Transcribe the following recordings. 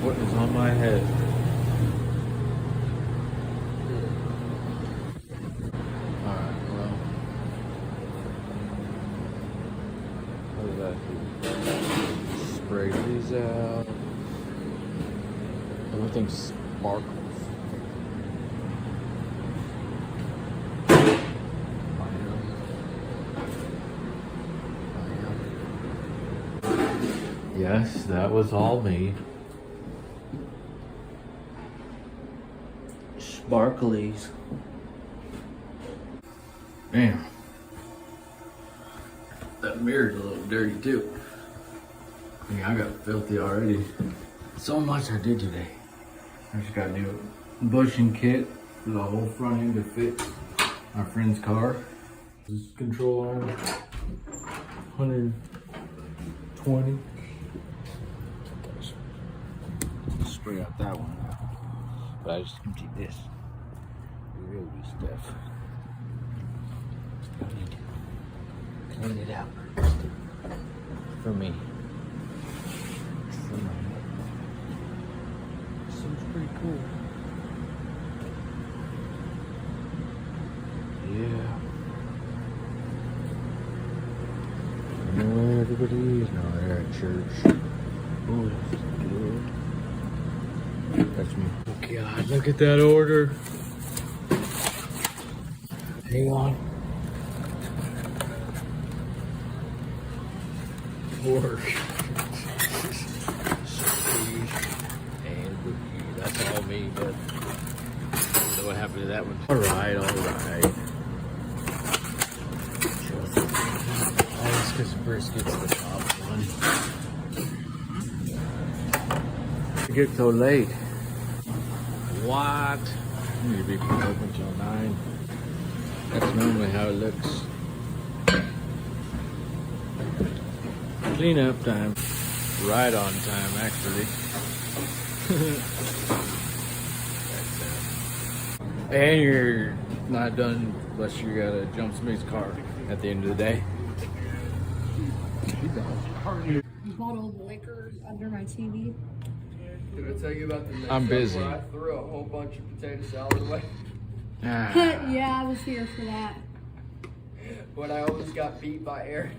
What is on my head? Alright, well. What does that do? Spray these out. Everything sparkles. Yes, that was all me. Sparklies. Damn. That mirror's a little dirty too. Yeah, I got filthy already. So much I did today. I just got a new bushing kit for the whole front end to fit my friend's car. This is control arm, 120. Spray out that one, but I just emptied this. Real good stuff. I need to clean it out for me. Seems pretty cool. Yeah. I know where everybody is now. They're at church. Oh, that's good. That's me. Oh God, look at that order. Hang on. Pork. And cookie. That's all me, but so what happened to that one? Alright. Oh, it's because brisket's the top one. It gets so late. What? I need to be open till 9. That's normally how it looks. Clean up time. Right on time, actually. And you're not done unless you gotta jump somebody's car at the end of the day. Bottle of liquor under my TV. Did I tell you about the next I'm busy. where I threw a whole bunch of potato salad away? Yeah, I was here for that. When I almost got beat by Aaron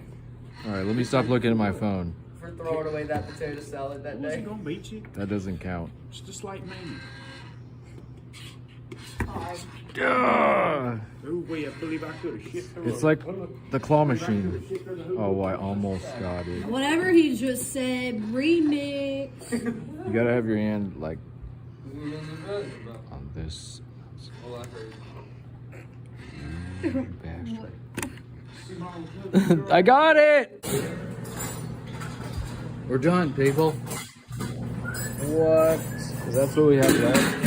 Alright, let me stop looking at my phone. for throwing away that potato salad that Was he day. gonna beat you? That doesn't count. Just like me. Duh! Oh, wait, I believe I could have shit. It's like the claw machine. Oh, I almost got it. Whatever he just said, remix. You gotta have your hand like on this. You bastard. I got it! We're done, people. What? 'Cause that's what we have left.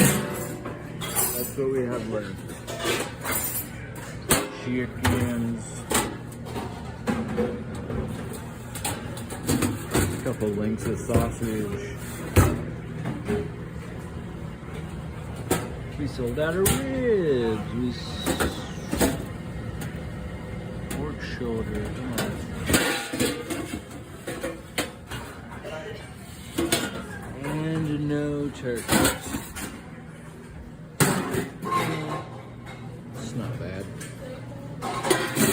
That's what we have left. Chickens. A couple links of sausage. We sold out of ribs. Pork shoulder. Come on. And no turkey. It's not bad.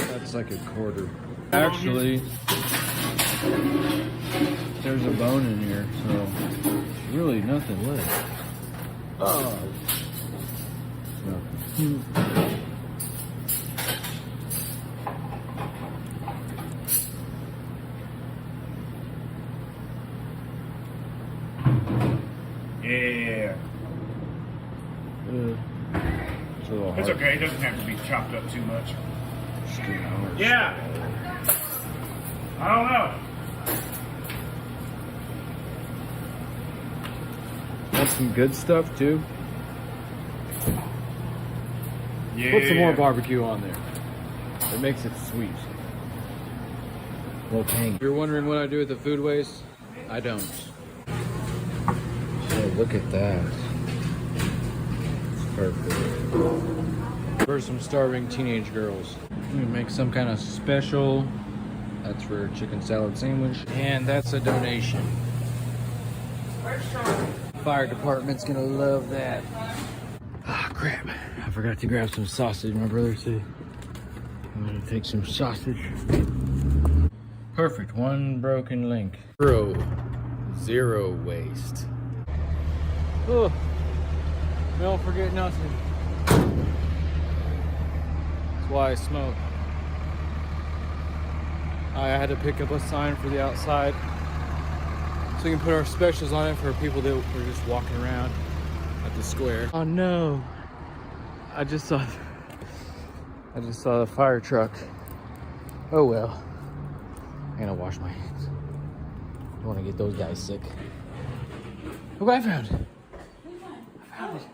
That's like a quarter. Actually, there's a bone in here, so there's really nothing left. Oh. Nothing. Yeah. It's a little hard. It's okay, it doesn't have to be chopped up too much. Just an hour. Yeah. I don't know. That's some good stuff too. Yeah. Put some more barbecue on there. It makes it sweet. Well, dang. If you're wondering what I do with the food waste, I don't. Oh, look at that. It's perfect. For some starving teenage girls. We make some kind of special. That's for a chicken salad sandwich. And that's a donation. Where's Sean? Fire department's gonna love that. Ah, crap. I forgot to grab some sausage. My brother said I'm gonna take some sausage. Perfect. One broken link. Zero waste. Oh, don't forget nothing. That's why I smoke. I had to pick up a sign for the outside so we can put our specials on it for people that were just walking around at the square. Oh no! I just saw the fire truck. Oh well. I'm gonna wash my hands. Don't want to get those guys sick. Look what I found. I found it.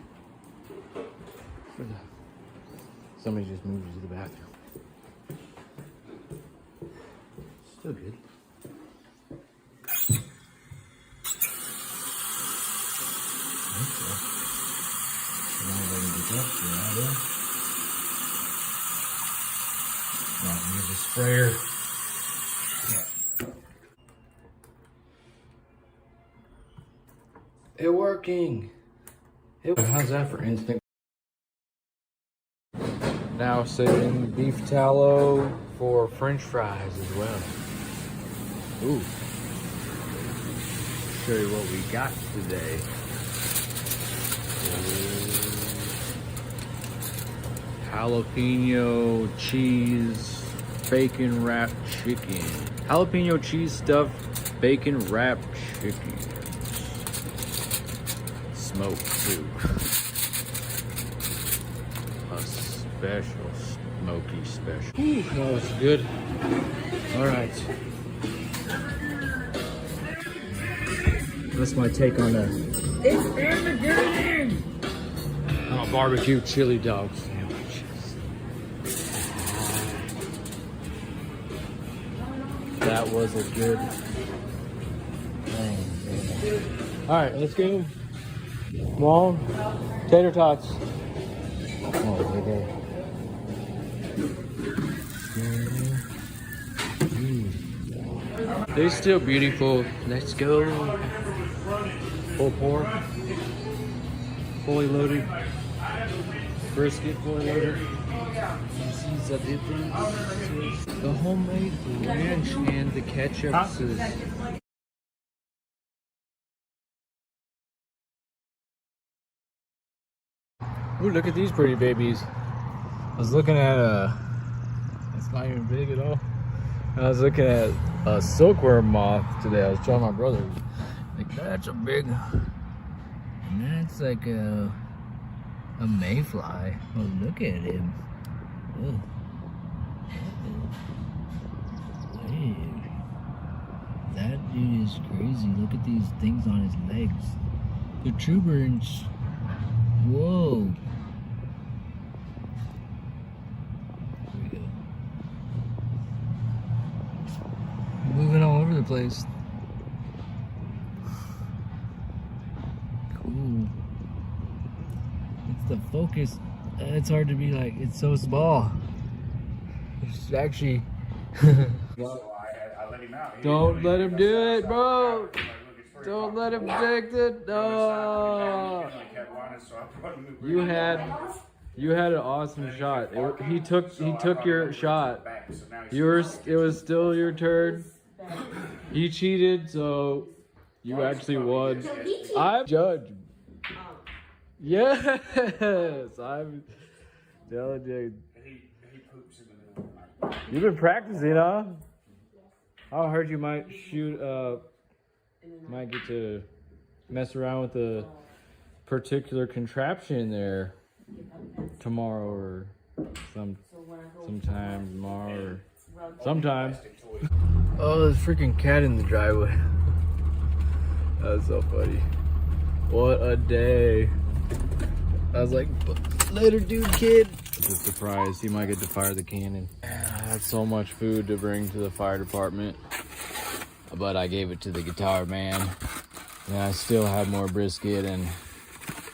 Somebody just moved to the bathroom. Still good. Here's the sprayer. It working. How's that for instant? Now saving beef tallow for French fries as well. Ooh. Show you what we got today. Jalapeno cheese bacon wrapped chicken. Jalapeno cheese stuffed bacon wrapped chicken. Smoked too. A special smoky special. Ooh, that was good. All right. That's my take on that. It's in the game. Barbecue chili dog sandwiches. That was a good thing. All right, let's go. Come on, tater tots. Oh, okay. They're still beautiful. Let's go. Full pork, fully loaded. Brisket fully loaded. You see the difference? The homemade ranch and the ketchup sauce. Ooh, look at these pretty babies. I was looking at it's not even big at all. I was looking at a silkworm moth today. I was telling my brother, like, that's a big, and that's like a mayfly. Oh, look at him. Oh. Hey. That dude is crazy. Look at these things on his legs. The tuberance. Whoa. Here we go. Moving all over the place. Cool. It's the focus. It's hard to be like, it's so small. It's actually. So I let him out. Don't let him do it, bro. Don't let him take it. No. You had an awesome shot. He took your shot. It was still your turn. He cheated, so you actually won. I'm judge. Yes, I'm telling you. You've been practicing, huh? I heard you might might get to mess around with a particular contraption there tomorrow or sometime tomorrow or sometime. Oh, there's a freaking cat in the driveway. That's so funny. What a day. I was like, later, dude, kid. It's a surprise. He might get to fire the cannon. I had so much food to bring to the fire department, but I gave it to the guitar man. And I still have more brisket, and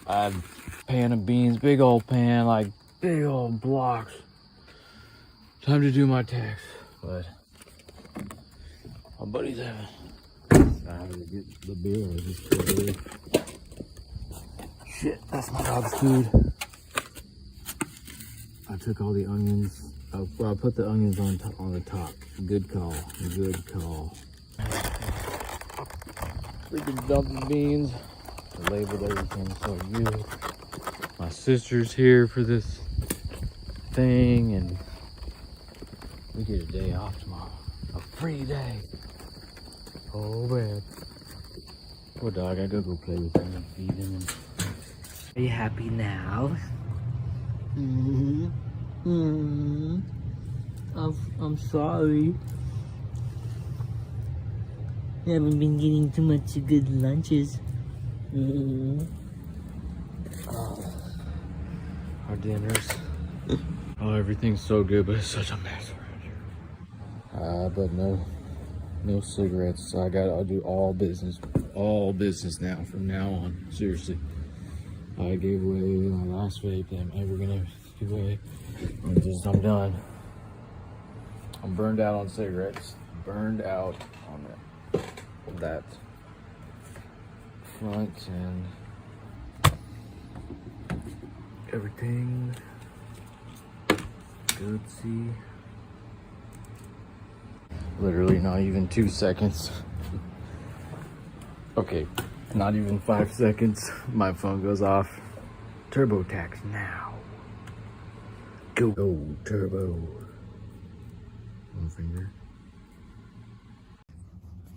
I have a pan of beans, big old pan, like big old blocks. Time to do my tax, but my buddy's having to get the beer. That's my dog's food. I took all the onions. I put the onions on the top. Good call. Good call. Freaking dumped the beans. I labeled everything so you. My sister's here for this thing, and we get a day off tomorrow. A free day. Oh man. Poor dog, I gotta go play with him and feed him. Are you happy now? I'm sorry. I haven't been getting too much good lunches. Our dinners. Oh, everything's so good, but it's such a mess around here. But no cigarettes. So I'll do all business now from now on. Seriously. I gave away my last vape that I'm ever gonna give away. I'm done. I'm burned out on cigarettes. Burned out on that front and everything. Good see. Literally not even 2 seconds. Okay, not even 5 seconds. My phone goes off. Turbo tax now. Go turbo. One finger.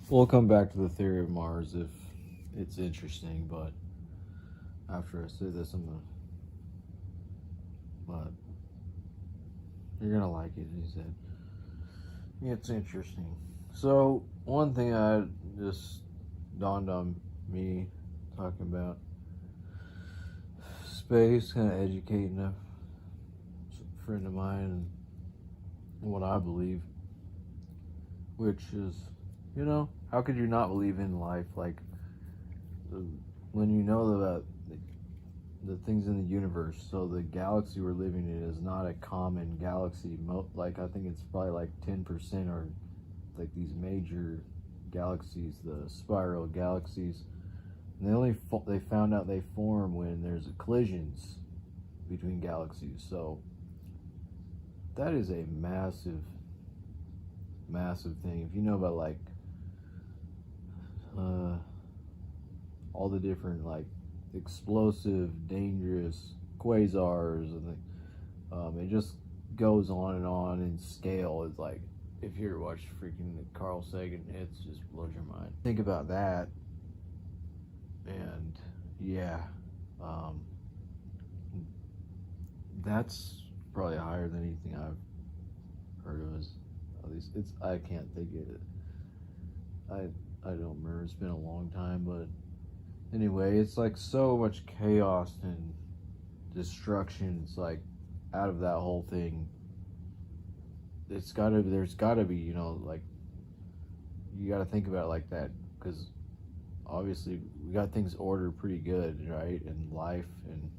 We'll come back to the theory of Mars if it's interesting, but after I say this, but you're gonna like it, he said. It's interesting. So one thing I just dawned on me talking about space, kind of educating a friend of mine and what I believe, which is, how could you not believe in life? Like, when you know about the things in the universe. So the galaxy we're living in is not a common galaxy. Like, I think it's probably like 10% or like these major galaxies, the spiral galaxies. And they found out they form when there's collisions between galaxies. So that is a massive thing. If you know about like all the different like explosive, dangerous quasars, and it just goes on and on in scale. It's like, if you ever watch freaking Carl Sagan, it just blows your mind. Think about that, and yeah, that's probably higher than anything I've heard of. At least I can't think of it. I don't remember. It's been a long time, but anyway, it's like so much chaos and destruction. It's like out of that whole thing. There's gotta be, like, you gotta think about it like that, because obviously we got things ordered pretty good, right? And life and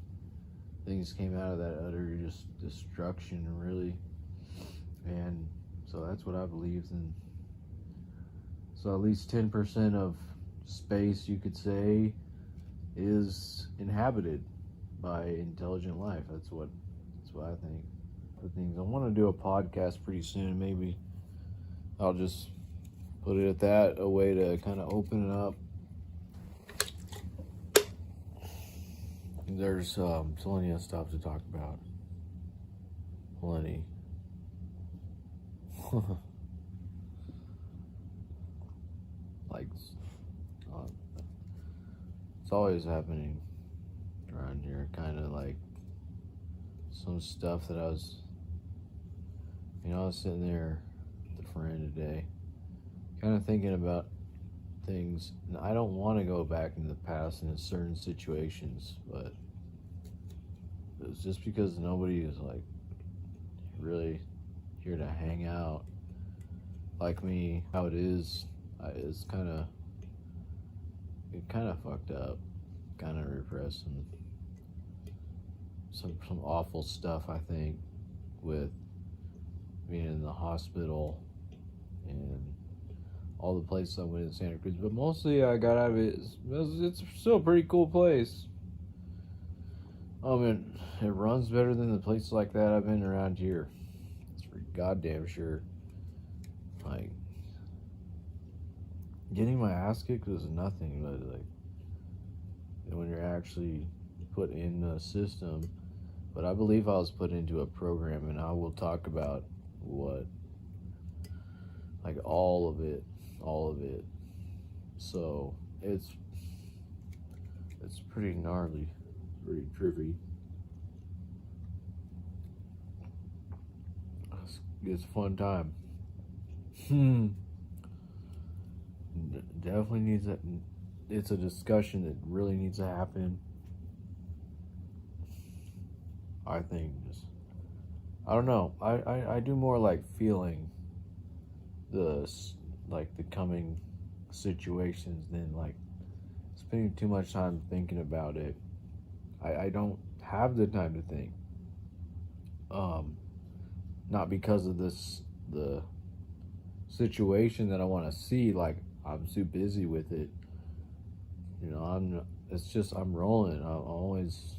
things came out of that utter just destruction, really. And so that's what I believe in. So at least 10% of space, you could say, is inhabited by intelligent life. That's what I think. The things I want to do a podcast pretty soon. Maybe I'll just put it at that, a way to kind of open it up. There's plenty of stuff to talk about. Plenty. Like, it's always happening around here. Kind of like some stuff that I was sitting there with a friend today, kind of thinking about things. And I don't want to go back into the past in certain situations, but it's just because nobody is like really here to hang out like me. How it is, it's kind of fucked up, kind of repressed, and some awful stuff, I think, with being in the hospital and all the places I went in Santa Cruz. But mostly I got out of it. It's still a pretty cool place. I mean, it runs better than the places like that I've been around here. It's for goddamn sure. Like, getting my ass kicked was nothing, but like, when you're actually put in a system. But I believe I was put into a program, and I will talk about what, like, all of it. So it's pretty gnarly, pretty trippy. It's a fun time. Definitely needs a. It's a discussion that really needs to happen. I think I don't know. I do more like feeling the coming situations than like spending too much time thinking about it. I don't have the time to think. Not because of the situation that I want to see. Like, I'm too busy with it. You know, I'm rolling. I'm always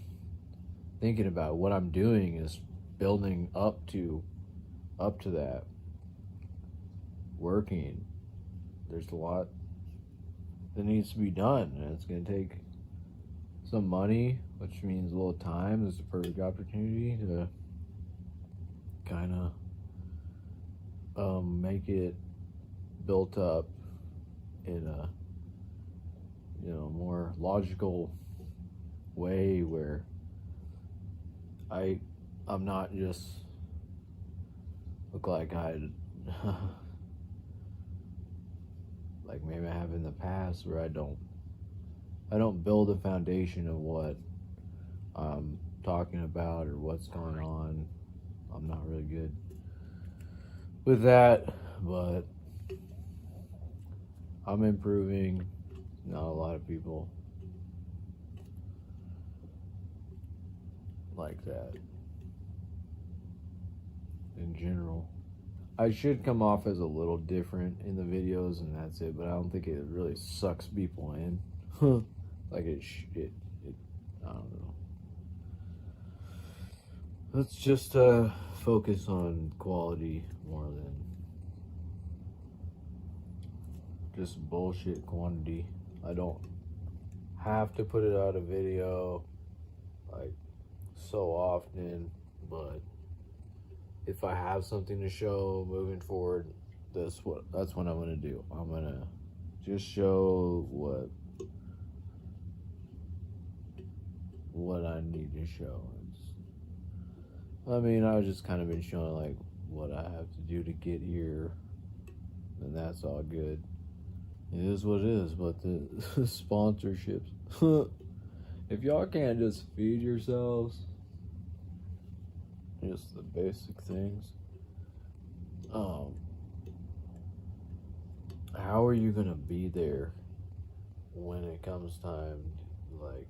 thinking about what I'm doing is building up to that. Working. There's a lot that needs to be done, and it's going to take some money, which means a little time. Is the perfect opportunity to kind of make it built up in a more logical way where I'm not just look like I like maybe I have in the past, where I don't build a foundation of what I'm talking about or what's going on. I'm not really good with that, but I'm improving. Not a lot of people like that in general. I should come off as a little different in the videos, and that's it, but I don't think it really sucks people in. Like it I don't know. Let's just focus on quality more than just bullshit quantity. I don't have to put it out a video like so often, but if I have something to show moving forward, that's what I'm gonna do. I'm gonna just show what I need to show. I've just kind of been showing like what I have to do to get here, and that's all good. It is what it is, but the sponsorships. If y'all can't just feed yourselves, just the basic things, how are you gonna be there when it comes time, like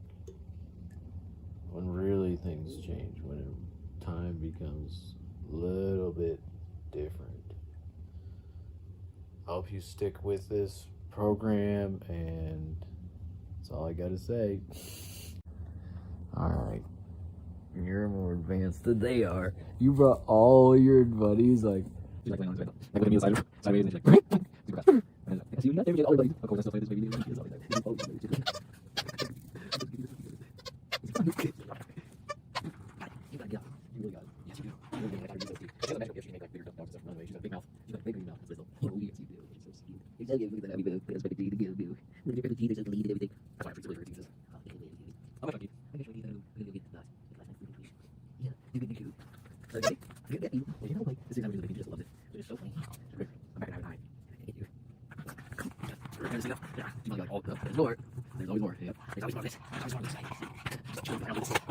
when really things change, when time becomes a little bit different? I hope you stick with this program, and that's all I gotta say. Alright. You're more advanced than they are. You brought all your buddies, like laying on his bed. Like looking at me sideways and he's like, I see you not there, all your buddies. Of course, I still play this baby. You gotta get up. You really got it. Yes, you do. You really got it. She has a magical gift. She can make like bigger dumb stuff. She's got a big mouth. She's got a bigger mouth. It's oh, yes, you do. She's so sweet. Exactly. Look at that. We go. That's what they do. Look at her teeth. There's a lead and everything. That's why I freaked her teeth. I'm not funky. I'm gonna show you that. We're gonna get the last night. Yeah. You get me too. Okay. I get you. You know, like this is how we do it. You just love it. It's so funny. I'm back in high. Hit you. There's enough. Yeah. You like oh, there's more. There's always more. Yep. There's always more of this. There's always more of this. Stop chilling around with this. I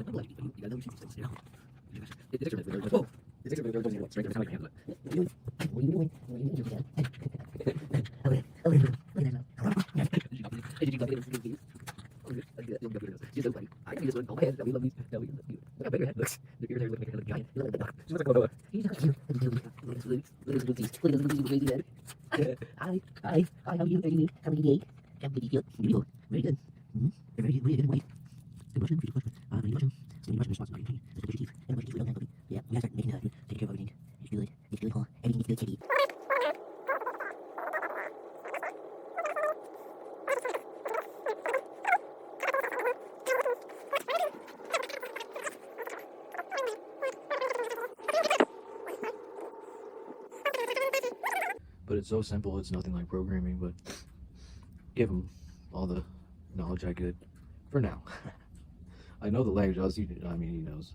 don't like it, but you gotta know your things, you know. It's extra bit. Whoa. It's extra bit. Goes in your straight. Every time I can handle it. What are you doing? What are you doing? What are you doing? Okay. Okay. Look at that now. Did you got it? She's so funny. I can do this one. Oh my head. We love you. No, we love you. Look how big her head looks. Your hair looks like a giant. You look like a duck. She's like a Komodo. He's not cute. Look at his booties. Look at his booties. Look at his crazy head. Hi. How are you? How are you? How are you? Beautiful. Very good. Very good. Wait. Good motion. Beautiful. Very much. But it's so simple, it's nothing like programming, but give him all the knowledge I could for now. I know the language, I mean, he knows.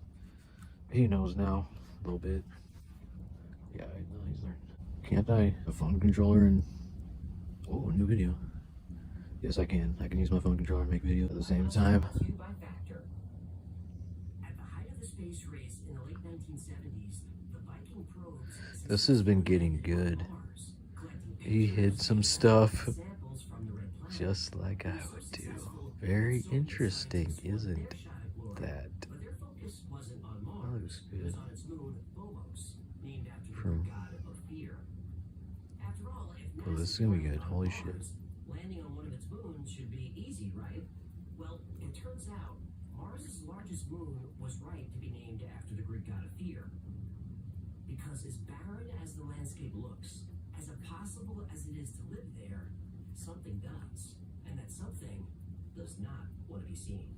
He knows now a little bit. Yeah, I know he's learned. Can't I? A phone controller and oh, a new video. Yes, I can. I can use my phone controller and make video at the same time. At the height of the space race in the late 1970s, the Viking probes This has been getting good. He hid some stuff just like I would do. Very interesting, isn't that? That looks good. From oh, this is gonna be good. Holy shit. Landing on one of its moons should be easy, right? Well, it turns out Mars' largest moon was right to be named after the Greek god of fear. Because as barren as the landscape looks, as impossible as it is to live there, something does. And that something does not want to be seen.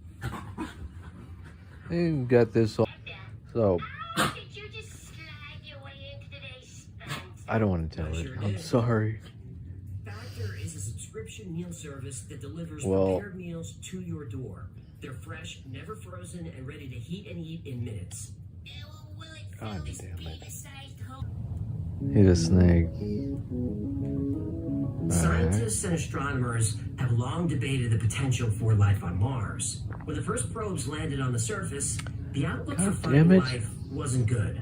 Hey, we got this all. So, I don't want to tell it. I'm sorry. Factor is a subscription meal service that delivers prepared meals to your door. They're fresh, never frozen, and ready to heat and eat in minutes. God damn it. Hit a snake. Scientists and astronomers have long debated the potential for life on Mars. When the first probes landed on the surface, the outlook for finding life wasn't good.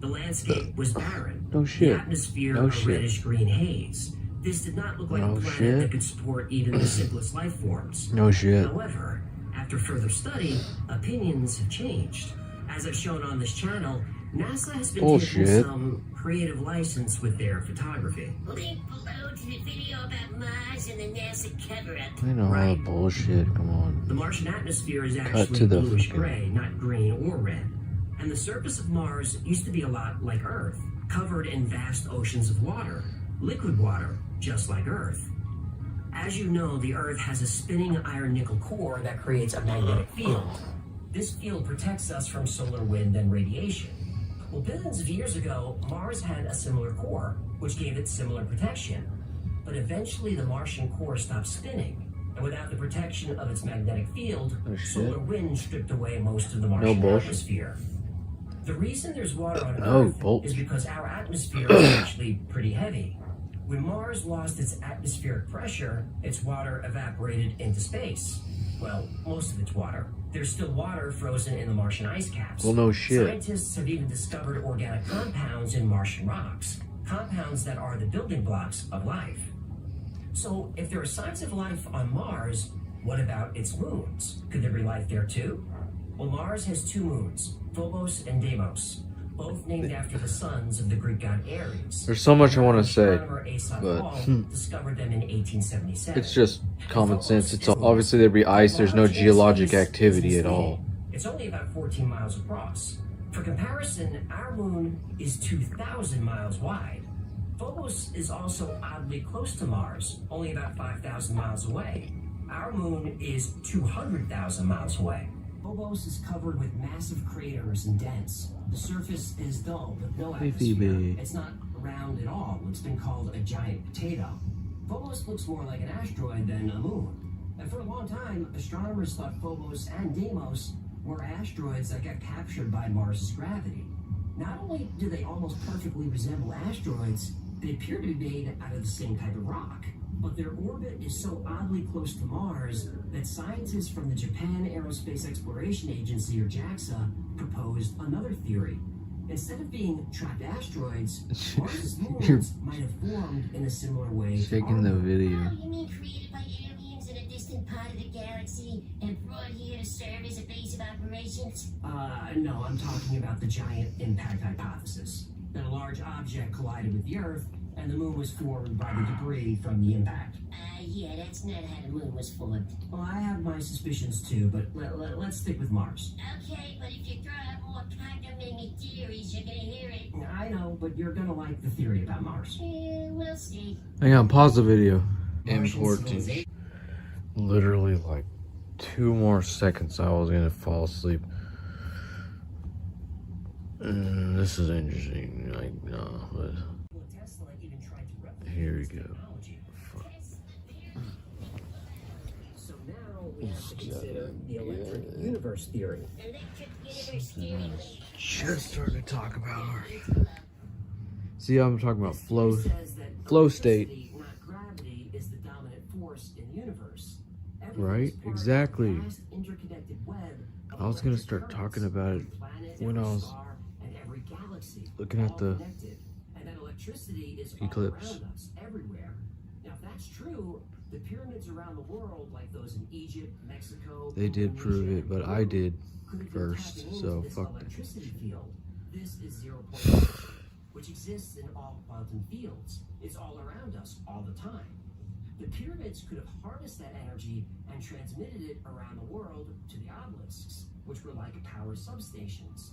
The landscape was barren. No shit. The atmosphere a reddish-green haze. This did not look like a planet that could support even the simplest life forms. No shit. However, after further study, opinions have changed. As I've shown on this channel, NASA has been taking some creative license with their photography. Link below to the video about Mars and the NASA cover-up. I know all the bullshit. Come on. The Martian atmosphere is actually bluish-gray, not green or red. And the surface of Mars used to be a lot like Earth, covered in vast oceans of water, liquid water, just like Earth. As you know, the Earth has a spinning iron-nickel core that creates a magnetic field. This field protects us from solar wind and radiation. Well, billions of years ago, Mars had a similar core, which gave it similar protection. But eventually the Martian core stopped spinning, and without the protection of its magnetic field, solar wind stripped away most of the Martian atmosphere. The reason there's water on Earth is because our atmosphere is actually pretty heavy. When Mars lost its atmospheric pressure, its water evaporated into space. Well, most of its water. There's still water frozen in the Martian ice caps. Well, no shit. Scientists have even discovered organic compounds in Martian rocks, compounds that are the building blocks of life. So, if there are signs of life on Mars, what about its moons? Could there be life there too? Well, Mars has two moons, Phobos and Deimos, both named after the sons of the Greek god Ares. There's so much I want to say, but discovered them in 1877. it's just common sense. It's obviously there'd be ice. There's no geologic activity at all. It's only about 14 miles across. For comparison, our moon is 2,000 miles wide. Phobos is also oddly close to Mars, only about 5,000 miles away. Our moon is 200,000 miles away. Phobos is covered with massive craters and dents. The surface is dull with no atmosphere. It's not round at all. It's been called a giant potato. Phobos looks more like an asteroid than a moon. And for a long time, astronomers thought Phobos and Deimos were asteroids that got captured by Mars's gravity. Not only do they almost perfectly resemble asteroids, they appear to be made out of the same type of rock. But their orbit is so oddly close to Mars that scientists from the Japan Aerospace Exploration Agency, or JAXA, proposed another theory. Instead of being trapped asteroids, Mars's moons might have formed in a similar way. Shaking the video. Oh, you mean created by aliens in a distant part of the galaxy and brought here to serve as a base of operations? No, I'm talking about the giant impact hypothesis. That a large object collided with the Earth, and the moon was formed by the debris from the impact. Yeah, that's not how the moon was formed. Well, I have my suspicions too, but let's stick with Mars. Okay, but if you throw out more condemning theories, you're gonna hear it. I know, but you're gonna like the theory about Mars. We'll see. Hang on, pause the video. Important. Literally like 2 more seconds I was gonna fall asleep. This is interesting, like, no, but... Tesla Here we go. So now we have to consider the electric universe theory. Electric universe theory. Just starting to talk about her. See, I'm talking about flow Says that state. electricity, not gravity, is the dominant force in the universe. Right? Exactly. Vast interconnected web of I was gonna electric start currents. talking about it Every planet, when every I was star, and every galaxy, looking at all the connected. And that electricity is eclipse. all around us, everywhere. Now, if that's true, the pyramids around the world, like those in Egypt, Mexico, They did prove Indonesia, it, but I Peru, did could have been first, tapping into so this fuck. electricity field. This is zero-point energy, which exists in all quantum fields. It's all around us all the time. The pyramids could have harnessed that energy and transmitted it around the world to the obelisks, which were like power substations.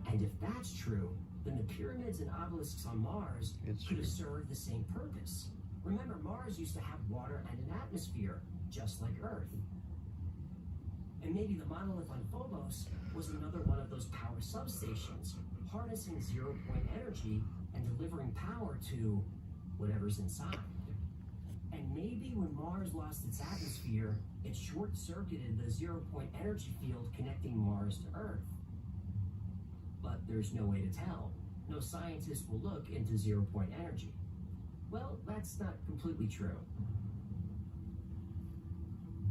And if that's true, then the pyramids and obelisks on Mars It's could have true. served the same purpose. Remember, Mars used to have water and an atmosphere, just like Earth. And maybe the monolith on Phobos was another one of those power substations, harnessing zero-point energy and delivering power to whatever's inside. And maybe when Mars lost its atmosphere, it short-circuited the zero-point energy field connecting Mars to Earth. But there's no way to tell. No scientist will look into zero-point energy. Well, that's not completely true.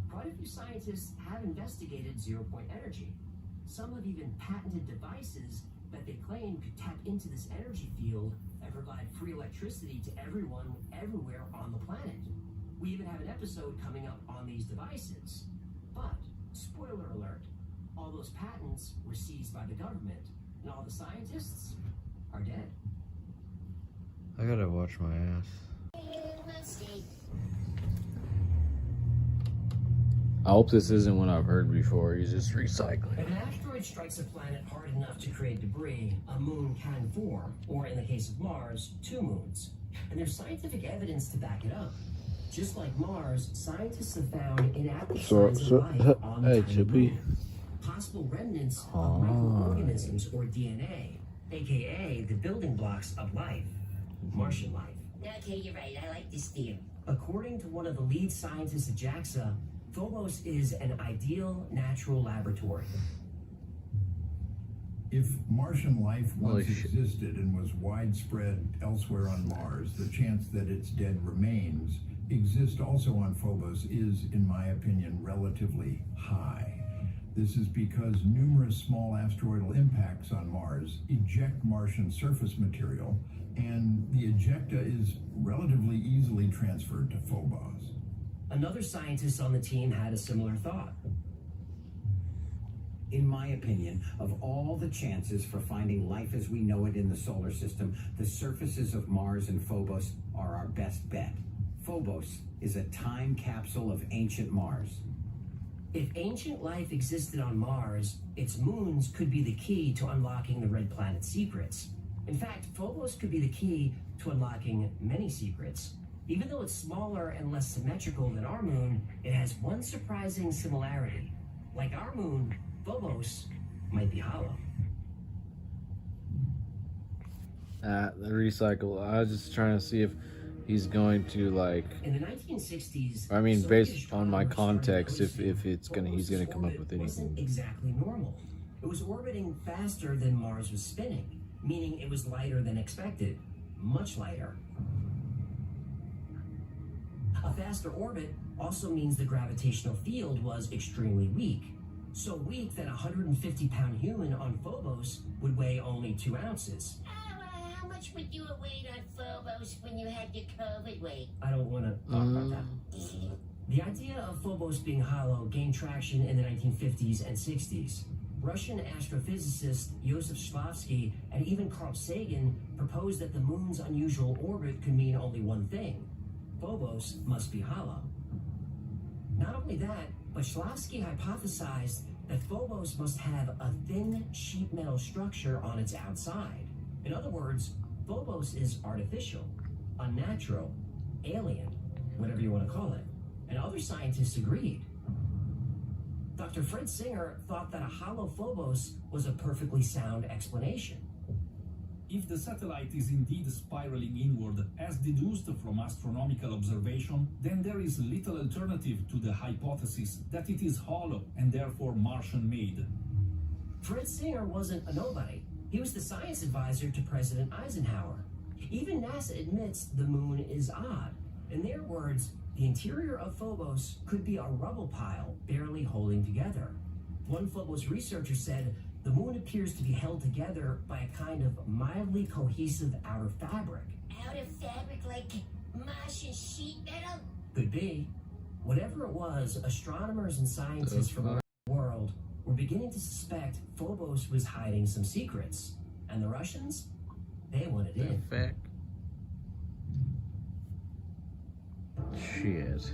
Quite a few scientists have investigated zero-point energy. Some have even patented devices that they claim could tap into this energy field and provide free electricity to everyone, everywhere on the planet. We even have an episode coming up on these devices. But, spoiler alert, all those patents were seized by the government, and all the scientists are dead. I gotta watch my ass. I hope this isn't what I've heard before. He's just recycling. If an asteroid strikes a planet hard enough to create debris, a moon can form, or in the case of Mars, two moons. And there's scientific evidence to back it up. Just like Mars, scientists have found inactive signs of life on the hey, tiny Chippy. moon. Possible remnants of microorganisms, or DNA, aka the building blocks of life, Martian life. Okay, you're right. I like this theory. According to one of the lead scientists at JAXA, Phobos is an ideal natural laboratory. If Martian life once Holy shit. existed and was widespread elsewhere on Mars, the chance that its dead remains exist also on Phobos is, in my opinion, relatively high. This is because numerous small asteroidal impacts on Mars eject Martian surface material, and the ejecta is relatively easily transferred to Phobos. Another scientist on the team had a similar thought. In my opinion, of all the chances for finding life as we know it in the solar system, the surfaces of Mars and Phobos are our best bet. Phobos is a time capsule of ancient Mars. If ancient life existed on Mars, its moons could be the key to unlocking the Red Planet's secrets. In fact, Phobos could be the key to unlocking many secrets. Even though it's smaller and less symmetrical than our moon, it has one surprising similarity. Like our moon, Phobos might be hollow. The recycle. I was just trying to see if he's going to like. In the 1960s, I mean, Soviet based on my astronomers started context, if noticing it's gonna, he's gonna come up Phobos' with orbit wasn't anything. exactly normal. It was orbiting faster than Mars was spinning, meaning it was lighter than expected, much lighter. A faster orbit also means the gravitational field was extremely weak. So weak that a 150-pound human on Phobos would weigh only 2 ounces. How much would you have weighed on Phobos when you had your COVID weight? I don't want to talk about that. The idea of Phobos being hollow gained traction in the 1950s and 60s. Russian astrophysicist Joseph Shklovsky and even Carl Sagan proposed that the moon's unusual orbit could mean only one thing: Phobos must be hollow. Not only that, but Shklovsky hypothesized that Phobos must have a thin sheet metal structure on its outside. In other words, Phobos is artificial, unnatural, alien, whatever you want to call it. And other scientists agreed. Dr. Fred Singer thought that a hollow Phobos was a perfectly sound explanation. If the satellite is indeed spiraling inward, as deduced from astronomical observation, then there is little alternative to the hypothesis that it is hollow and therefore Martian-made. Fred Singer wasn't a nobody. He was the science advisor to President Eisenhower. Even NASA admits the moon is odd. In their words, the interior of Phobos could be a rubble pile barely holding together. One Phobos researcher said, the moon appears to be held together by a kind of mildly cohesive outer fabric. Outer fabric like Martian sheet metal? Could be. Whatever it was, astronomers and scientists from around the world were beginning to suspect Phobos was hiding some secrets. And the Russians? They wanted in. Fact. Shit.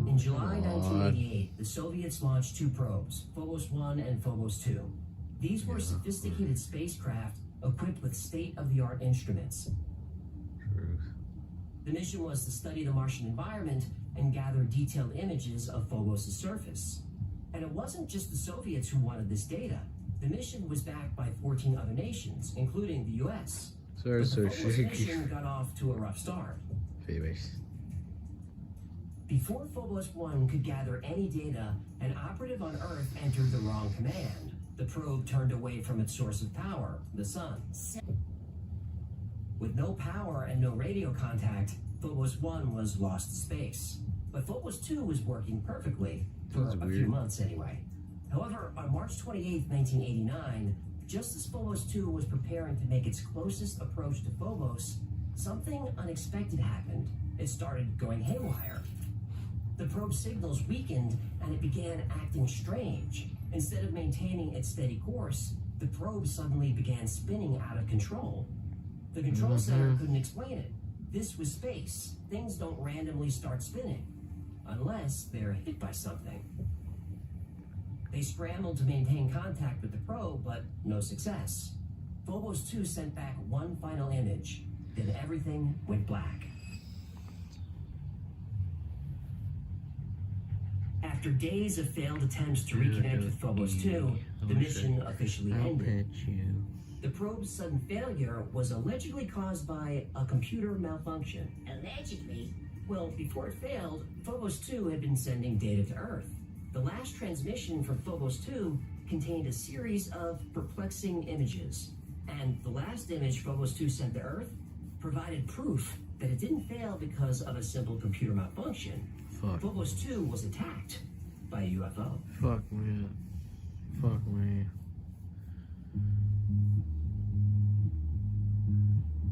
In July 1988, the Soviets launched two probes, Phobos 1 and Phobos 2. These were sophisticated spacecraft equipped with state-of-the-art instruments. Truth. The mission was to study the Martian environment and gather detailed images of Phobos' surface. And it wasn't just the Soviets who wanted this data. The mission was backed by 14 other nations, including the U.S. Sorry, But so the Phobos shaky. mission got off to a rough start. Phoebus. Before Phobos 1 could gather any data, an operative on Earth entered the wrong command. The probe turned away from its source of power, the sun. With no power and no radio contact, Phobos 1 was lost to space. But Phobos 2 was working perfectly, for a few months anyway. However, on March 28, 1989, just as Phobos 2 was preparing to make its closest approach to Phobos, something unexpected happened. It started going haywire. The probe's signals weakened and it began acting strange. Instead of maintaining its steady course, the probe suddenly began spinning out of control. The control center couldn't explain it. This was space. Things don't randomly start spinning, unless they're hit by something. They scrambled to maintain contact with the probe, but no success. Phobos 2 sent back one final image, then everything went black. After days of failed attempts to reconnect with Phobos 2, the mission officially ended. The probe's sudden failure was allegedly caused by a computer malfunction. Allegedly? Well, before it failed, Phobos 2 had been sending data to Earth. The last transmission from Phobos 2 contained a series of perplexing images. And the last image Phobos 2 sent to Earth provided proof that it didn't fail because of a simple computer malfunction. Fuck. Phobos 2 was attacked by a UFO. Fuck me. Fuck me.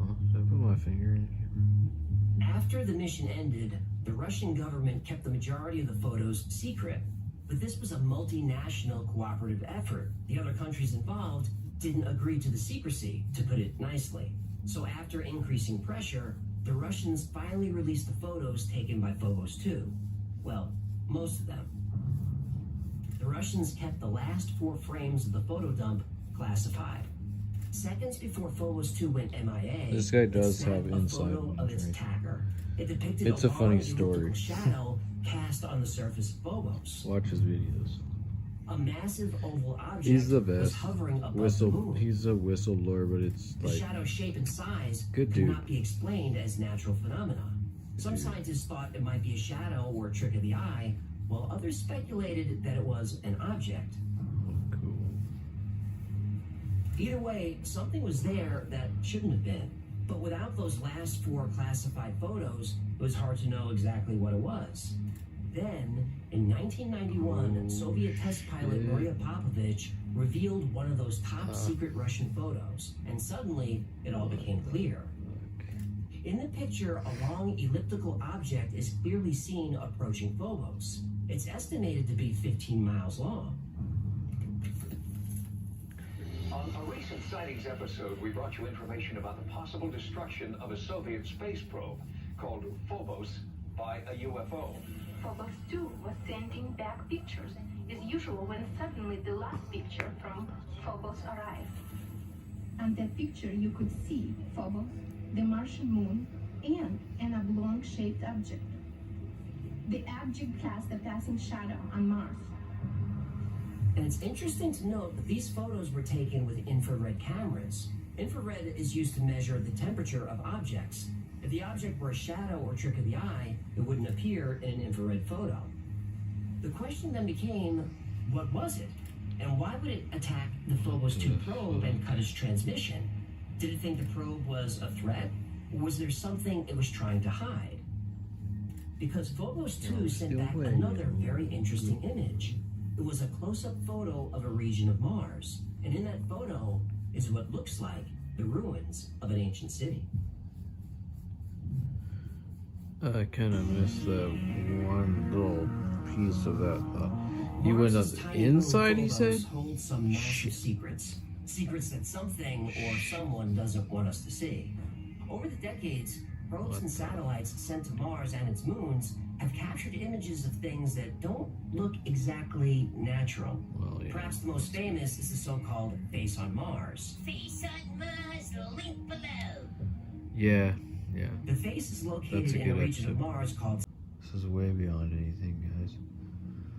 Oh, did I put my finger in here? After the mission ended, the Russian government kept the majority of the photos secret. But this was a multinational cooperative effort. The other countries involved didn't agree to the secrecy, to put it nicely. So after increasing pressure, the Russians finally released the photos taken by Phobos 2. Well, most of them. The Russians kept the last 4 frames of the photo dump classified. Seconds before Phobos 2 went MIA, This guy does it snapped have a inside photo of its information. attacker. It depicted It's a funny long story. elliptical shadow cast on the surface of Phobos. Watch his videos. A massive oval object He's the was best. hovering above the Whistle. moon. He's a whistleblower, but it's The like shadow's shape and size Good could dude. not be explained as natural phenomena. Some dude. scientists thought it might be a shadow or a trick of the eye, while others speculated that it was an object. cool. Either way, something was there that shouldn't have been. But without those last 4 classified photos, it was hard to know exactly what it was. Then, in 1991, Soviet test pilot shit. Maria Popovich revealed one of those top secret Russian photos, and suddenly it all became clear. In the picture, a long elliptical object is clearly seen approaching Phobos. It's estimated to be 15 miles long. On a recent sightings episode, we brought you information about the possible destruction of a Soviet space probe called Phobos by a UFO. Phobos 2 was sending back pictures, as usual when suddenly the last picture from Phobos arrived. On that picture, you could see Phobos, the Martian moon, and an oblong-shaped object. The object cast a passing shadow on Mars, And it's interesting to note that these photos were taken with infrared cameras. Infrared is used to measure the temperature of objects. If the object were a shadow or trick of the eye, it wouldn't appear in an infrared photo. The question then became, what was it? And why would it attack the Phobos 2 probe and cut its transmission? Did it think the probe was a threat? Or was there something it was trying to hide? Because Phobos 2 sent back another very interesting image. It was a close-up photo of a region of Mars. And in that photo is what looks like the ruins of an ancient city. I kind of missed that one little piece of that. You went on the inside, he said? Hold some massive secrets. Secrets that something or someone doesn't want us to see. Over the decades, probes and satellites sent to Mars and its moons have captured images of things that don't look exactly natural. Well, yeah. Perhaps the most famous is the so-called face on Mars. Face on Mars, link below. Yeah. The face is located in a region of Mars called... This is way beyond anything, guys.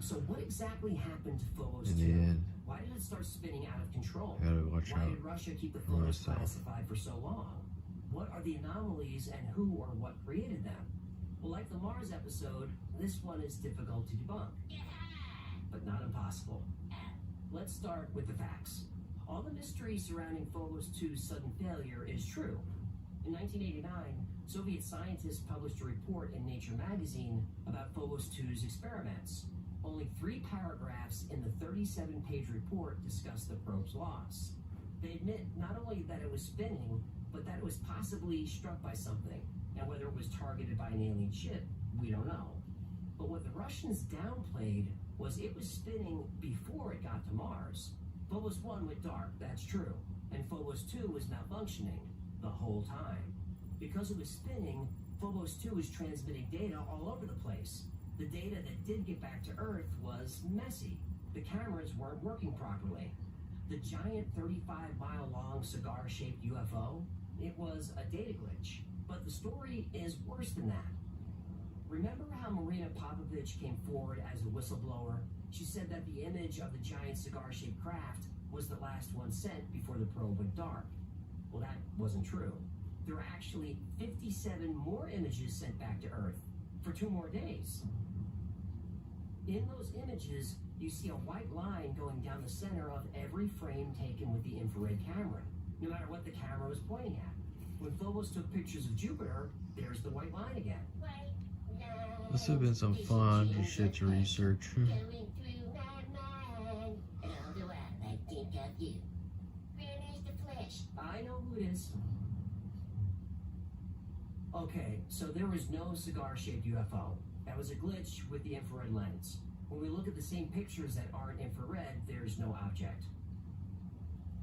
So what exactly happened to Phobos 2? In the end. Why did it start spinning out of control? Gotta watch Why out did Russia keep the for Phobos myself. classified for so long? What are the anomalies and who or what created them? Well, like the Mars episode, this one is difficult to debunk, but not impossible. Let's start with the facts. All the mystery surrounding Phobos 2's sudden failure is true. In 1989, Soviet scientists published a report in Nature magazine about Phobos 2's experiments. Only 3 paragraphs in the 37-page report discuss the probe's loss. They admit not only that it was spinning, but that it was possibly struck by something. And whether it was targeted by an alien ship, we don't know. But what the Russians downplayed was it was spinning before it got to Mars. Phobos 1 went dark, that's true. And Phobos 2 was malfunctioning the whole time. Because it was spinning, Phobos 2 was transmitting data all over the place. The data that did get back to Earth was messy. The cameras weren't working properly. The giant 35-mile-long cigar-shaped UFO, it was a data glitch. But the story is worse than that. Remember how Marina Popovich came forward as a whistleblower? She said that the image of the giant cigar-shaped craft was the last one sent before the probe went dark. Well, that wasn't true. There were actually 57 more images sent back to Earth for 2 more days. In those images, you see a white line going down the center of every frame taken with the infrared camera, no matter what the camera was pointing at. When Phobos took pictures of Jupiter, there's the white line again. This would have been some fun shit to research. Going through my mind, and all the while I think of you. Where is the flesh? I know who it is. Okay, so there was no cigar-shaped UFO. That was a glitch with the infrared lens. When we look at the same pictures that aren't infrared, there's no object.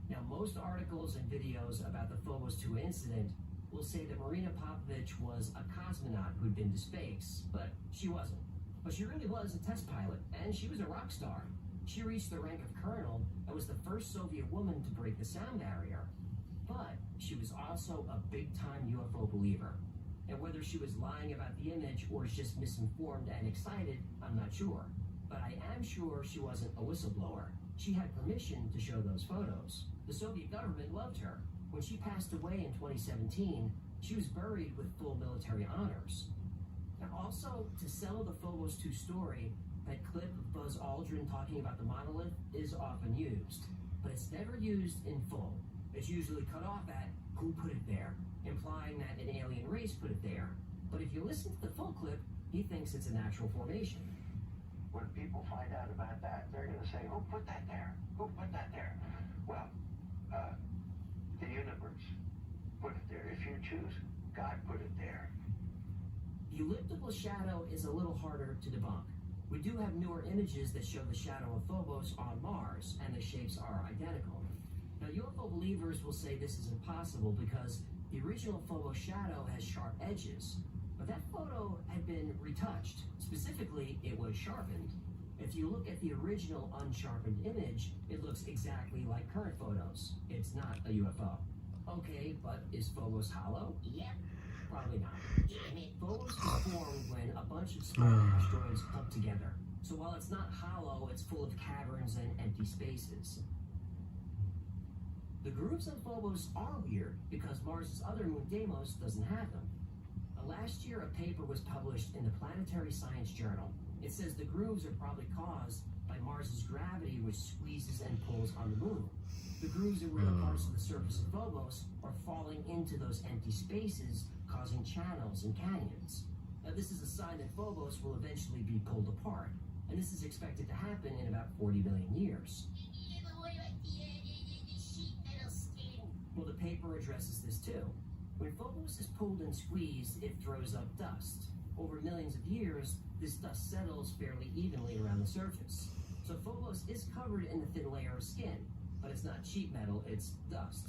Now, most articles and videos about the Phobos 2 incident will say that Marina Popovich was a cosmonaut who'd been to space, but she wasn't. But she really was a test pilot, and she was a rock star. She reached the rank of colonel and was the first Soviet woman to break the sound barrier. But she was also a big-time UFO believer. And whether she was lying about the image or is just misinformed and excited, I'm not sure. But I am sure she wasn't a whistleblower. She had permission to show those photos. The Soviet government loved her. When she passed away in 2017, she was buried with full military honors. Now also, to sell the Phobos 2 story, that clip of Buzz Aldrin talking about the monolith is often used. But it's never used in full. It's usually cut off at who put it there, implying that an alien race put it there. But if you listen to the full clip, he thinks it's a natural formation. When people find out about that, they're going to say, who put that there? Who put that there? Well, the universe put it there. If you choose, God put it there. The elliptical shadow is a little harder to debunk. We do have newer images that show the shadow of Phobos on Mars, and the shapes are identical. Now, UFO believers will say this is impossible because the original Phobos shadow has sharp edges. But that photo had been retouched. Specifically, it was sharpened. If you look at the original unsharpened image, it looks exactly like current photos. It's not a UFO. Okay, but is Phobos hollow? Yep. Probably not. Damn it. Phobos was formed when a bunch of small asteroids clumped together. So while it's not hollow, it's full of caverns and empty spaces. The grooves on Phobos are weird because Mars' other moon Deimos doesn't have them. Last year, a paper was published in the Planetary Science Journal. It says the grooves are probably caused by Mars' gravity, which squeezes and pulls on the moon. The grooves are where the parts of the surface of Phobos are falling into those empty spaces, causing channels and canyons. Now, this is a sign that Phobos will eventually be pulled apart, and this is expected to happen in about 40 million years. Yeah, but what about the sheet metal skin? Well, the paper addresses this too. When Phobos is pulled and squeezed, it throws up dust. Over millions of years, this dust settles fairly evenly around the surface. So Phobos is covered in a thin layer of skin, but it's not sheet metal, it's dust.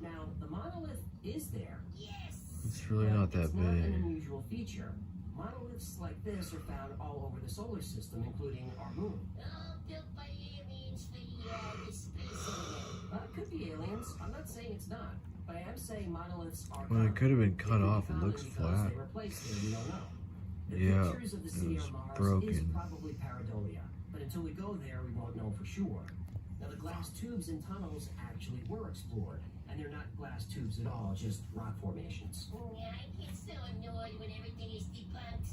Now, the monolith is there. Yes! It's really not that It's not an big. unusual feature. Monoliths like this are found all over the solar system, including our moon. All built by aliens for the space alien. It could be aliens. I'm not saying it's not. But I am saying monoliths are Well, it common. could have been They cut could be off. It common looks because flat. They were placed there, we don't know. The Yeah, pictures of the it city was on Mars is broken. probably pareidolia, but until we go there, we won't know for sure. Now, the glass tubes and tunnels actually were explored, and they're not glass tubes at all, just rock formations. Yeah, I get so annoyed when everything is debunked.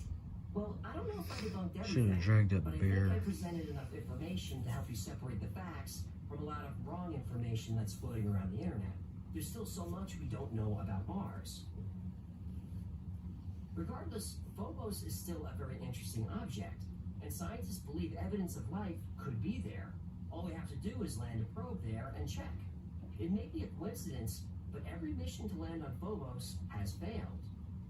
Well, I don't know if I debunked everything, Shouldn't have dragged that but I bear. think I presented enough information to help you separate the facts from a lot of wrong information that's floating around the internet. There's still so much we don't know about Mars. Regardless, Phobos is still a very interesting object, and scientists believe evidence of life could be there. All we have to do is land a probe there and check. It may be a coincidence, but every mission to land on Phobos has failed.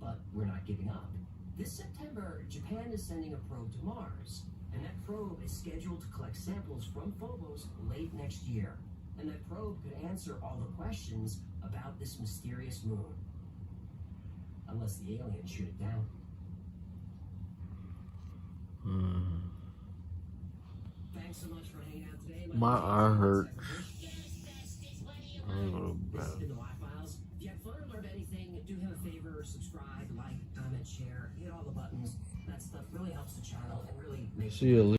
But we're not giving up. This September, Japan is sending a probe to Mars, and that probe is scheduled to collect samples from Phobos late next year. And that probe could answer all the questions about this mysterious moon. Unless the aliens shoot it down. Thanks so much for hanging out today. My eye hurt. Ghostbusters, what do you A want? little This has bit. been the Y-Files. If you had fun or learned anything, do him a favor, subscribe, like, comment, share, hit all the buttons. That stuff really helps the channel and really makes See you.